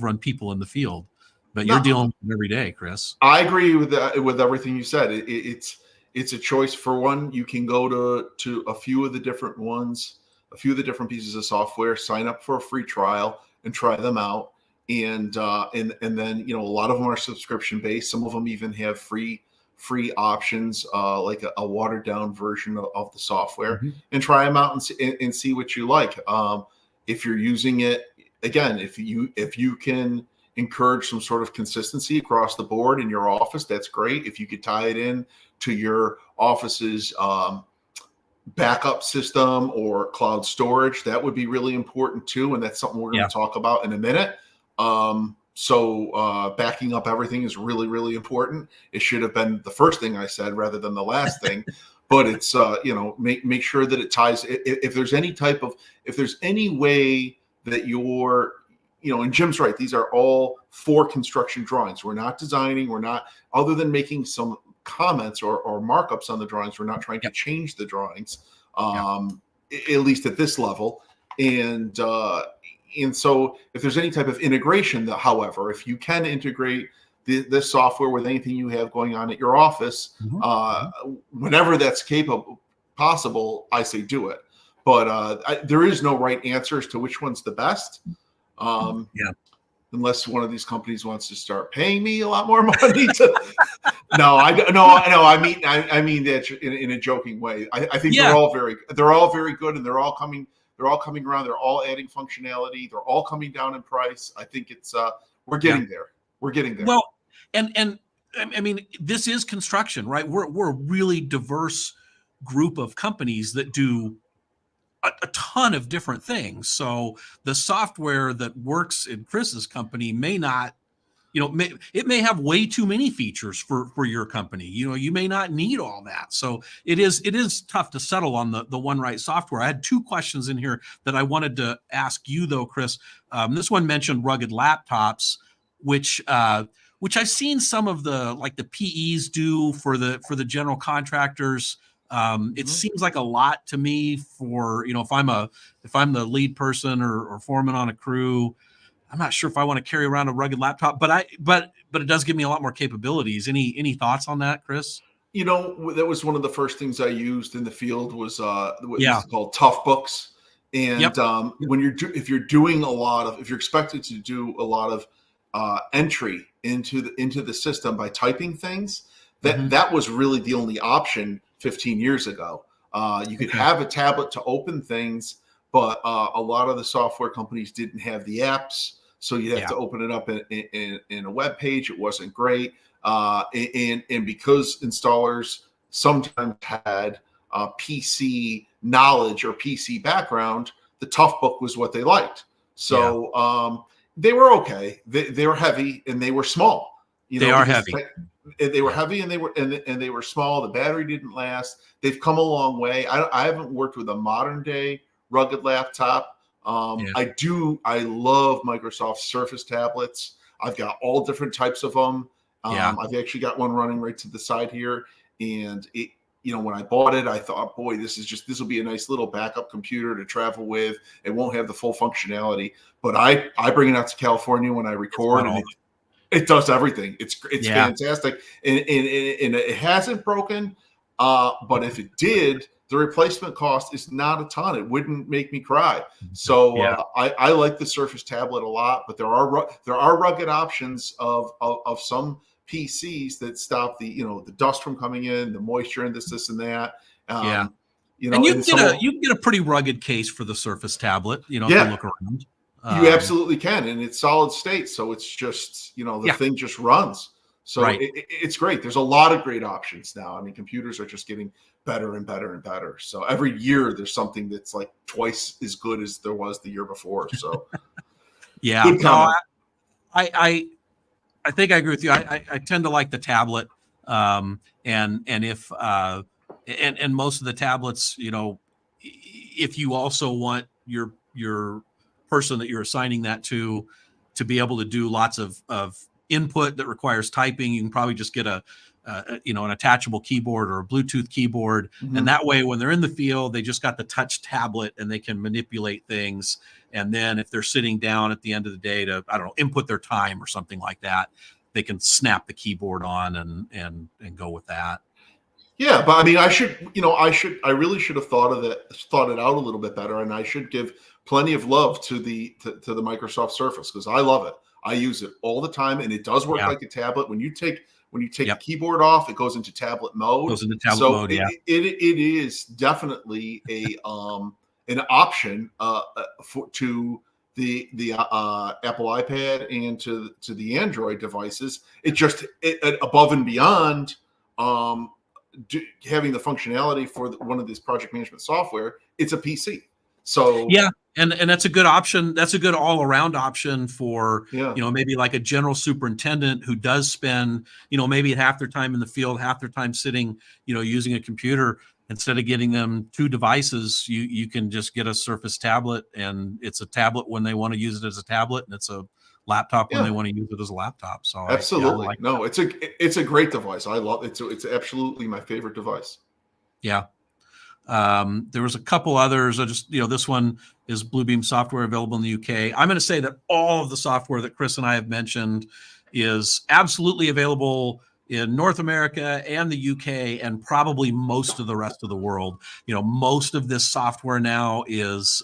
run people in the field, but you're dealing with them every day, Chris. I agree with everything you said. It's a choice. For one, you can go to a few of the different ones, a few of the different pieces of software, sign up for a free trial and try them out. and then a lot of them are subscription based. Some of them even have free options, like a watered down version of the software, and try them out and see what you like. If you're using it, again, if you can encourage some sort of consistency across the board in your office, that's great. If you could tie it in to your office's backup system or cloud storage, that would be really important too. And that's something we're going to talk about in a minute. So backing up everything is really, really important. It should have been the first thing I said rather than the last thing, but it's, make sure that it ties. If there's any way that you're, and Jim's right, these are all for construction drawings. We're not designing, other than making some comments or markups on the drawings, we're not trying to change the drawings, at least at this level. And so if there's any type of integration, however, if you can integrate this software with anything you have going on at your office, whenever that's possible, I say do it. But there is no right answer as to which one's the best. Unless one of these companies wants to start paying me a lot more money to. No, I mean that in a joking way. I think they're all very good, and they're all coming around. They're all adding functionality. They're all coming down in price. I think it's we're getting there. We're getting there. Well, and I mean, this is construction, right? We're a really diverse group of companies that do a ton of different things. So the software that works in Chris's company may not, it may have way too many features for your company. You may not need all that. So it is tough to settle on the one right software. I had two questions in here that I wanted to ask you though, Chris. This one mentioned rugged laptops, which I've seen some of the PEs do for the general contractors. It seems like a lot to me for, if I'm the lead person or foreman on a crew, I'm not sure if I want to carry around a rugged laptop, but it does give me a lot more capabilities. Any thoughts on that, Chris? That was one of the first things I used in the field was what is called Toughbooks. And if you're expected to do a lot of entry into the system by typing things, that was really the only option 15 years ago. You could have a tablet to open things, but a lot of the software companies didn't have the apps, so you'd have to open it up in a web page. It wasn't great, and because installers sometimes had PC knowledge or PC background, the Toughbook was what they liked. So they were okay. They were heavy and they were small. They are heavy. They were heavy and they were small. The battery didn't last. They've come a long way. I haven't worked with a modern day rugged laptop. I love Microsoft Surface tablets. I've got all different types of them. I've actually got one running right to the side here. And it, when I bought it, I thought, boy, this will be a nice little backup computer to travel with. It won't have the full functionality, but I bring it out to California when I record, and it does everything. It's fantastic, and it hasn't broken. But if it did, the replacement cost is not a ton. It wouldn't make me cry. So I like the Surface tablet a lot, but there are rugged options of some PCs that stop the dust from coming in, the moisture, and this and that. And you can get a pretty rugged case for the Surface tablet. If you look around. You absolutely can, and it's solid state, so it's just the thing just runs. So it's great. There's a lot of great options now. I mean, computers are just getting better and better and better. So every year there's something that's like twice as good as there was the year before. So good comment. I think I agree with you. I tend to like the tablet, and if and most of the tablets, if you also want your person that you're assigning that to be able to do lots of input that requires typing, you can probably just get an attachable keyboard or a Bluetooth keyboard. And that way, when they're in the field, they just got the touch tablet and they can manipulate things. And then if they're sitting down at the end of the day to, input their time or something like that, they can snap the keyboard on and go with that. Yeah, but I mean, I really should have thought it out a little bit better, and I should give plenty of love to the Microsoft Surface, because I love it. I use it all the time, and it does work Yeah. like a tablet. When you take Yep. the keyboard off, it goes into tablet mode. Goes into tablet So mode. Yeah. it is definitely an option to the Apple iPad and to the Android devices. It just above and beyond having the functionality for one of these project management software. It's a PC. So Yeah. And that's a good option. That's a good all around option for, yeah. Maybe like a general superintendent who does spend, maybe half their time in the field, half their time sitting, using a computer. Instead of getting them 2 devices, you can just get a Surface tablet, and it's a tablet when they want to use it as a tablet, and it's a laptop when they want to use it as a laptop. So absolutely. I like No, it's a great device. I love it. It's absolutely my favorite device. Yeah. There was a couple others. I just, this one is Bluebeam software available in the UK. I'm going to say that all of the software that Chris and I have mentioned is absolutely available in North America and the UK and probably most of the rest of the world. Most of this software now is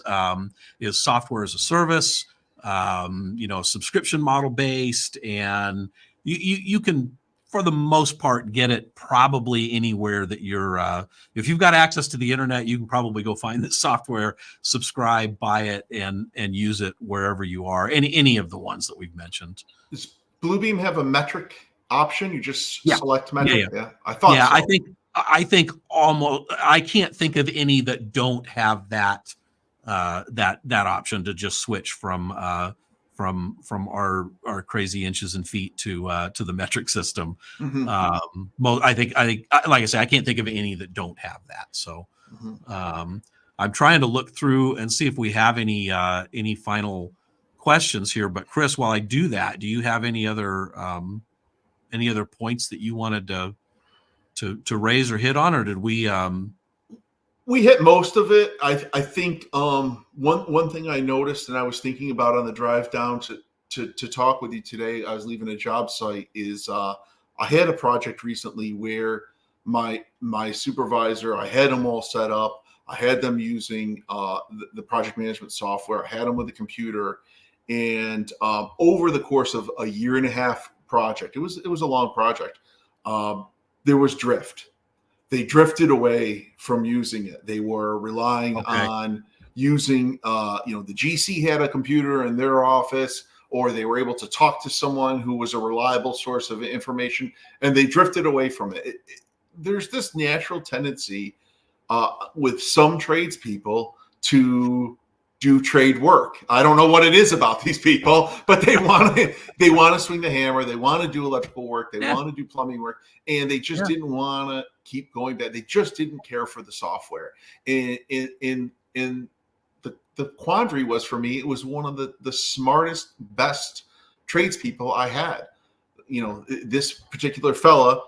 software as a service, subscription model based, and you can, for the most part, get it probably anywhere that you're if you've got access to the internet, you can probably go find this software, subscribe, buy it, and use it wherever you are. Any of the ones that we've mentioned. Does Bluebeam have a metric option? You just select metric. Yeah. I thought so. I think almost, I can't think of any that don't have that option to just switch from our crazy inches and feet to the metric system. Mm-hmm. I think, like I say, I can't think of any that don't have that. So I'm trying to look through and see if we have any final questions here. But Chris, while I do that, do you have any other points that you wanted to raise or hit on, or did we? We hit most of it. I think one thing I noticed, and I was thinking about on the drive down to talk with you today, I was leaving a job site, is I had a project recently where my supervisor, I had them all set up. I had them using the project management software. I had them with a computer, and over the course of a 1.5-year project, it was a long project. There was drift. They drifted away from using it. They were relying on using, the GC had a computer in their office, or they were able to talk to someone who was a reliable source of information, and they drifted away from it. There's this natural tendency with some tradespeople to do trade work. I don't know what it is about these people, but they want to swing the hammer. They want to do electrical work. They want to do plumbing work, and they just didn't want to keep going back. They just didn't care for the software. And the quandary was, for me, it was one of the smartest, best tradespeople I had. This particular fella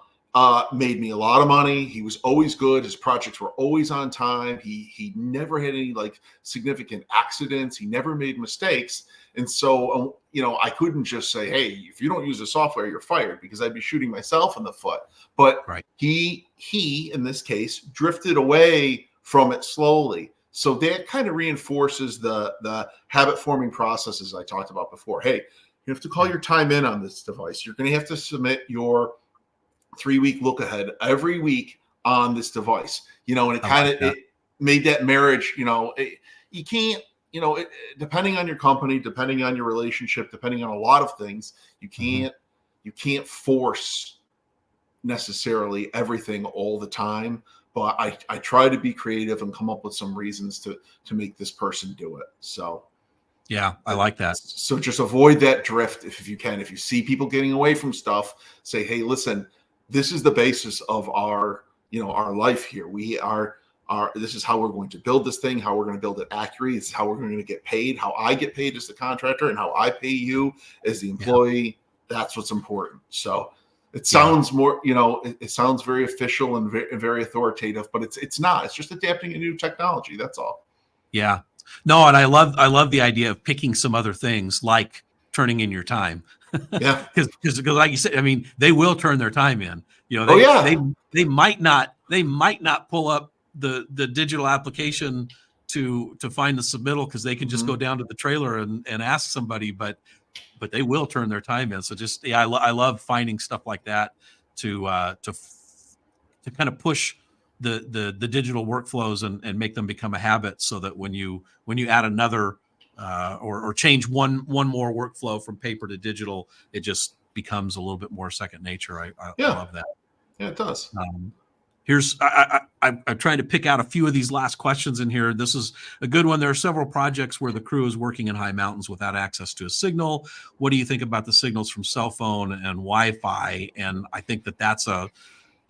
made me a lot of money. He was always good. His projects were always on time. He never had any significant accidents. He never made mistakes. And so, I couldn't just say, hey, if you don't use the software, you're fired, because I'd be shooting myself in the foot. But he, in this case, drifted away from it slowly. So that kind of reinforces the habit forming processes I talked about before. Hey, you have to call your time in on this device. You're going to have to submit your 3-week look ahead every week on this device, and it kind of it made that marriage, you can't, depending on your company, depending on your relationship, depending on a lot of things, you can't force necessarily everything all the time. But I try to be creative and come up with some reasons to make this person do it. So yeah, I like that. So just avoid that drift if you can. If you see people getting away from stuff, say, hey, listen, this is the basis of our life here. This is how we're going to build this thing, how we're going to build it accurately. This is how we're going to get paid, how I get paid as the contractor, and how I pay you as the employee. That's what's important. So it sounds more, it sounds very official and very authoritative, but it's not. It's just adapting a new technology. That's all. Yeah. No, and I love the idea of picking some other things like turning in your time. Yeah. Because like you said, I mean, they will turn their time in. They might not pull up the digital application to find the submittal, because they can just go down to the trailer and ask somebody, but but they will turn their time in. So just, yeah, I love finding stuff like that to kind of push the digital workflows and make them become a habit, so that when you add another or change one more workflow from paper to digital, it just becomes a little bit more second nature. I Yeah. love that. Yeah, it does. Here's I'm trying to pick out a few of these last questions in here. This is a good one. There are several projects where the crew is working in high mountains without access to a signal. What do you think about the signals from cell phone and Wi-Fi? And I think that's a,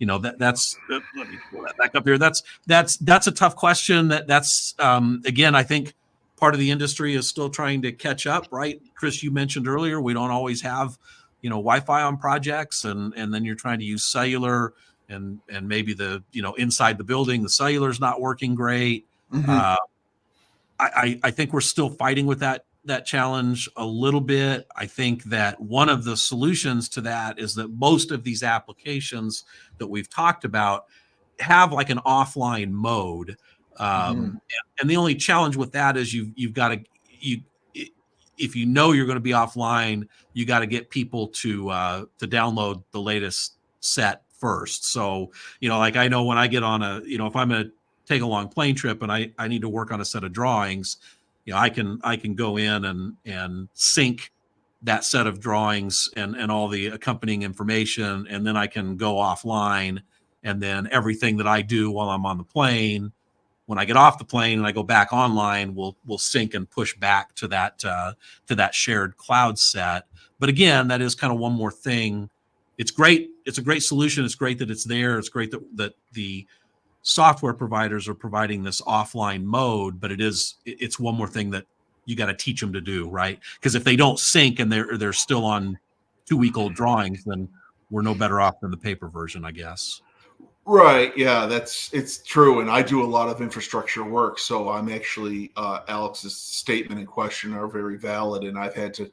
that's let me pull that back up here. That's a tough question. That's again, I think part of the industry is still trying to catch up, right? Chris, you mentioned earlier, we don't always have, Wi-Fi on projects, and then you're trying to use cellular, and maybe the, inside the building, the cellular is not working great. Mm-hmm. I think we're still fighting with that challenge a little bit. I think that one of the solutions to that is that most of these applications that we've talked about have like an offline mode. And the only challenge with that is you've got to, if you're going to be offline, you got to get people to download the latest set first. So, like I know when I get on if I'm going to take a long plane trip and I need to work on a set of drawings, I can go in and sync that set of drawings and all the accompanying information, and then I can go offline, and then everything that I do while I'm on the plane, when I get off the plane and I go back online, will sync and push back to that shared cloud set. But again, that is kind of one more thing. It's great. It's a great solution. It's great that it's there. It's great that the software providers are providing this offline mode, but it's one more thing that you got to teach them to do, right? Because if they don't sync and they're still on 2-week-old drawings, then we're no better off than the paper version, I guess. Right. Yeah, it's true. And I do a lot of infrastructure work. So I'm actually, Alex's statement and question are very valid. And I've had to,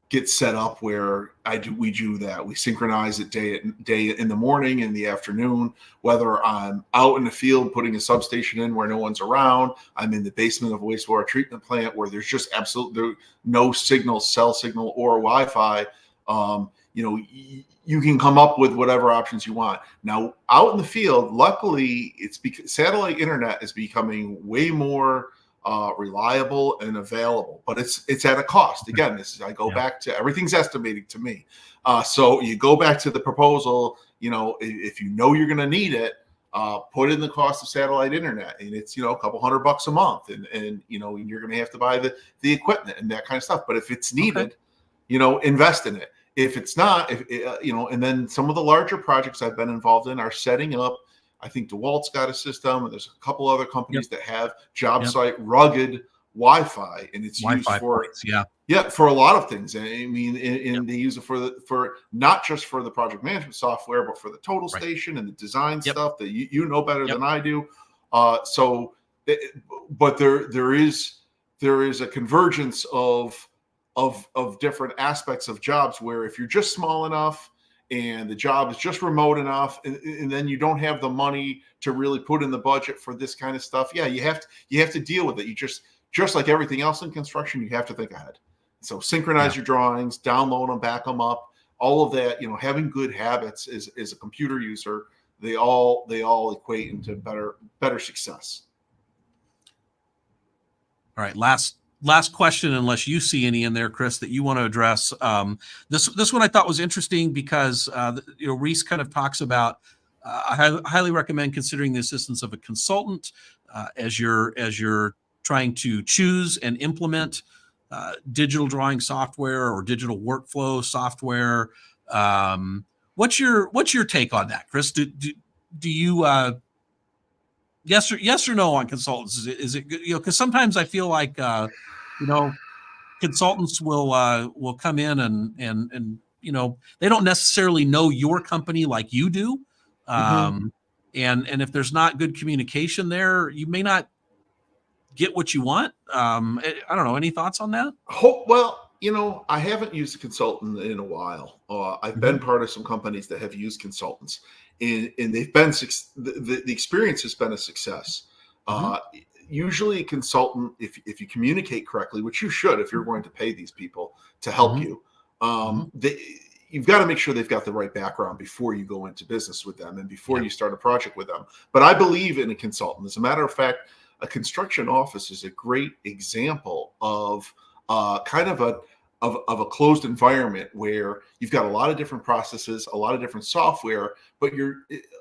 get set up where we do that. We synchronize it day in the morning and the afternoon, whether I'm out in the field putting a substation in where no one's around, I'm in the basement of a wastewater treatment plant where there's just absolutely no signal, cell signal or Wi-Fi. You can come up with whatever options you want. Now, out in the field, luckily, it's because satellite internet is becoming way more reliable and available, but it's at a cost. Again, I go back to everything's estimated to me. So you go back to the proposal. If you're going to need it, put in the cost of satellite internet, and it's a couple $100 a month, and you're going to have to buy the equipment and that kind of stuff. But if it's needed, invest in it. If it's not, and then some of the larger projects I've been involved in are setting up. I think DeWalt's got a system, and there's a couple other companies that have job site rugged Wi-Fi, and it's Wi-Fi used for points, for a lot of things. I mean, and they use it for not just for the project management software, but for the total station and the design stuff that you know better than I do. But there is a convergence of different aspects of jobs where if you're just small enough and the job is just remote enough, and then you don't have the money to really put in the budget for this kind of stuff, you have to deal with it. You just like everything else in construction, you have to think ahead. So synchronize your drawings, download them, back them up, all of that. Having good habits as a computer user, they all equate into better success. All right, last question, unless you see any in there, Chris, that you want to address. This one I thought was interesting because Reese kind of talks about. I highly recommend considering the assistance of a consultant as you're trying to choose and implement digital drawing software or digital workflow software. What's your take on that, Chris? Do you yes or no on consultants? Is it good? Because sometimes I feel like consultants will come in and they don't necessarily know your company like you do, and if there's not good communication there, you may not get what you want. I don't know. Any thoughts on that? Well, I haven't used a consultant in a while. I've been part of some companies that have used consultants, and they've been the experience has been a success. usually a consultant, if you communicate correctly, which you should if you're going to pay these people to help Mhm. you, Mhm. you've got to make sure they've got the right background before you go into business with them and before Yeah. you start a project with them. But I believe in a consultant. As a matter of fact, a construction office is a great example of kind of a closed environment where you've got a lot of different processes, a lot of different software, but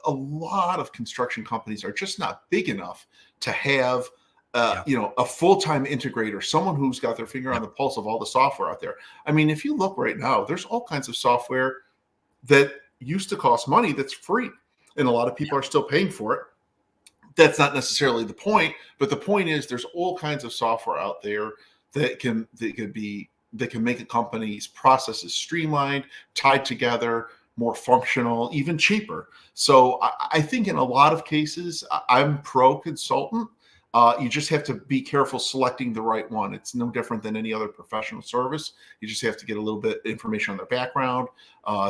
a lot of construction companies are just not big enough to have Yeah. a full-time integrator, someone who's got their finger Yeah. on the pulse of all the software out there. I mean, if you look right now, there's all kinds of software that used to cost money that's free, and a lot of people are still paying for it. That's not necessarily the point, but the point is there's all kinds of software out there that can make a company's processes streamlined, tied together, more functional, even cheaper. So I think in a lot of cases, I'm pro consultant. You just have to be careful selecting the right one. It's no different than any other professional service. You just have to get a little bit information on their background,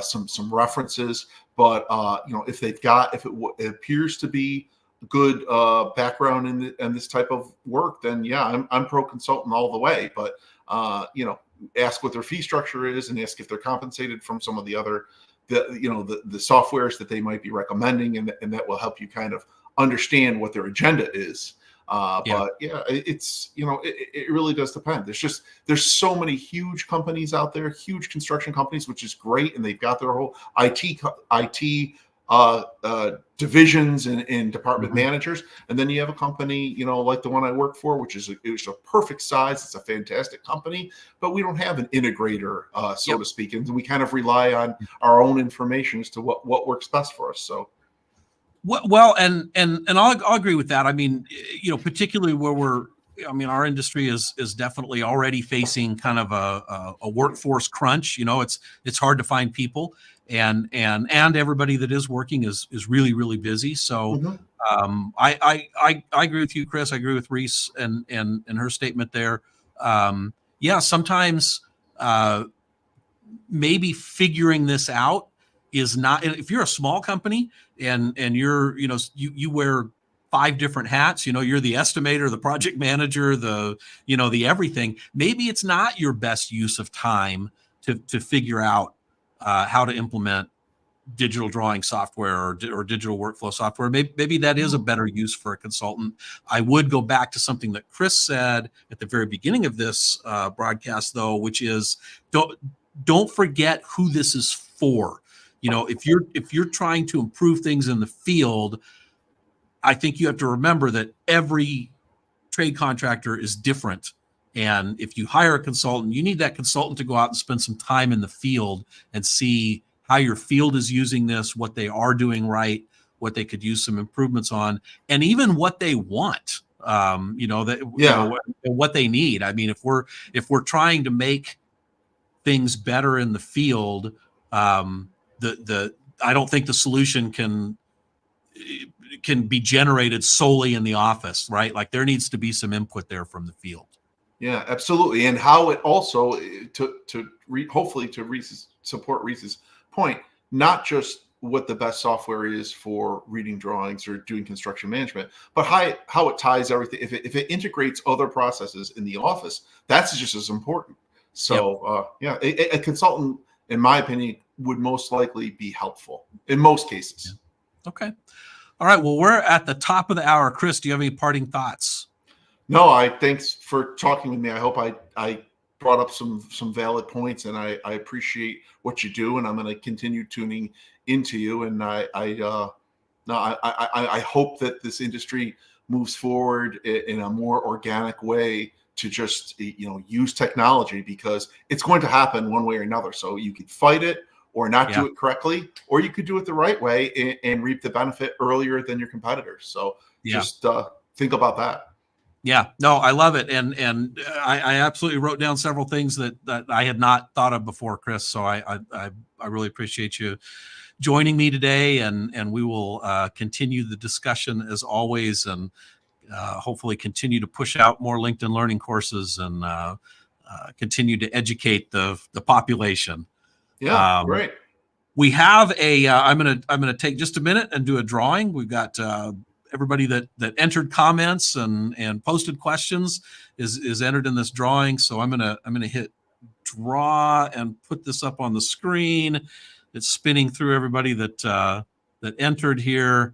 some references. But if it appears to be good background in this type of work, then yeah, I'm pro consultant all the way. But ask what their fee structure is and ask if they're compensated from some of the other the softwares that they might be recommending, and that will help you kind of understand what their agenda is. But yeah, it really does depend. There's so many huge companies out there, huge construction companies, which is great, and they've got their whole IT divisions and department Mhm. managers. And then you have a company, like the one I work for, which is a perfect size. It's a fantastic company, but we don't have an integrator, so Yep. to speak, and we kind of rely on our own information as to what works best for us. So Well, and I'll agree with that. I mean, particularly where our industry is definitely already facing kind of a workforce crunch. It's hard to find people, and everybody that is working is really really busy. So mhm. I agree with you, Chris. I agree with Reese and her statement there. Yeah, sometimes maybe figuring this out is not, if you're a small company and you're you wear 5 different hats, you're the estimator, the project manager, the everything. Maybe it's not your best use of time to figure out how to implement digital drawing software or digital workflow software. Maybe that is a better use for a consultant. I would go back to something that Chris said at the very beginning of this broadcast, though, which is don't forget who this is for. If you're trying to improve things in the field, I think you have to remember that every trade contractor is different. And if you hire a consultant, you need that consultant to go out and spend some time in the field and see how your field is using this, what they are doing right, what they could use some improvements on, and even what they want. Yeah. What they need. I mean, if we're trying to make things better in the field, the I don't think the solution can be generated solely in the office, right? Like there needs to be some input there from the field. Yeah, absolutely. And how it also hopefully to support Reese's point, not just what the best software is for reading drawings or doing construction management, but how it ties everything. If it integrates other processes in the office, that's just as important. So yeah, a consultant, in my opinion, would most likely be helpful in most cases. Okay. All right. Well, we're at the top of the hour. Chris, do you have any parting thoughts? No, thanks for talking with me. I hope I brought up some valid points, and I appreciate what you do, and I'm going to continue tuning into you. And I hope that this industry moves forward in a more organic way to just use technology, because it's going to happen one way or another. So you could fight it or not do it correctly, or you could do it the right way and reap the benefit earlier than your competitors. So just think about that. Yeah, no, I love it, and I absolutely wrote down several things that I had not thought of before, Chris. So I really appreciate you joining me today, and we will continue the discussion as always, and hopefully continue to push out more LinkedIn Learning courses and continue to educate the population. Yeah, great. We have a. I'm gonna take just a minute and do a drawing. We've got everybody that entered comments and posted questions is entered in this drawing. So I'm gonna hit draw and put this up on the screen. It's spinning through everybody that entered here.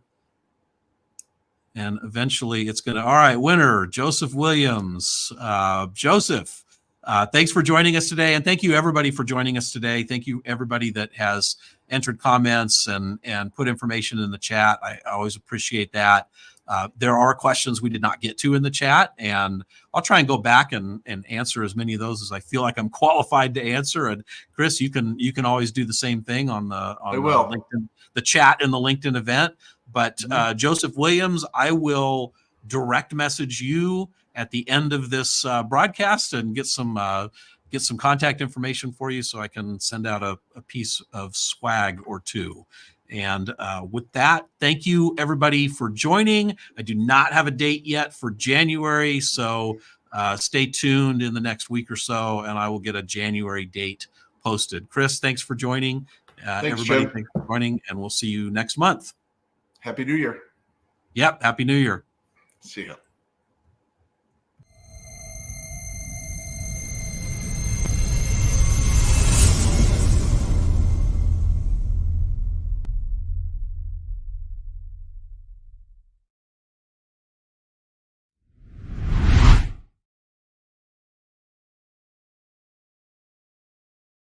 And eventually it's going to, all right, winner, Joseph Williams. Joseph, thanks for joining us today. And thank you everybody for joining us today. Thank you everybody that has entered comments and put information in the chat. I always appreciate that. There are questions we did not get to in the chat, and I'll try and go back and answer as many of those as I feel like I'm qualified to answer. And Chris, you can always do the same thing on the LinkedIn, the chat in the LinkedIn event. But Joseph Williams, I will direct message you at the end of this broadcast and get some contact information for you so I can send out a piece of swag or two. And with that, thank you everybody for joining. I do not have a date yet for January, so stay tuned in the next week or so, and I will get a January date posted. Chris, thanks for joining. Thanks, everybody, Jim. thanks for joining, and we'll see you next month. Happy New Year. Yep, Happy New Year. See ya.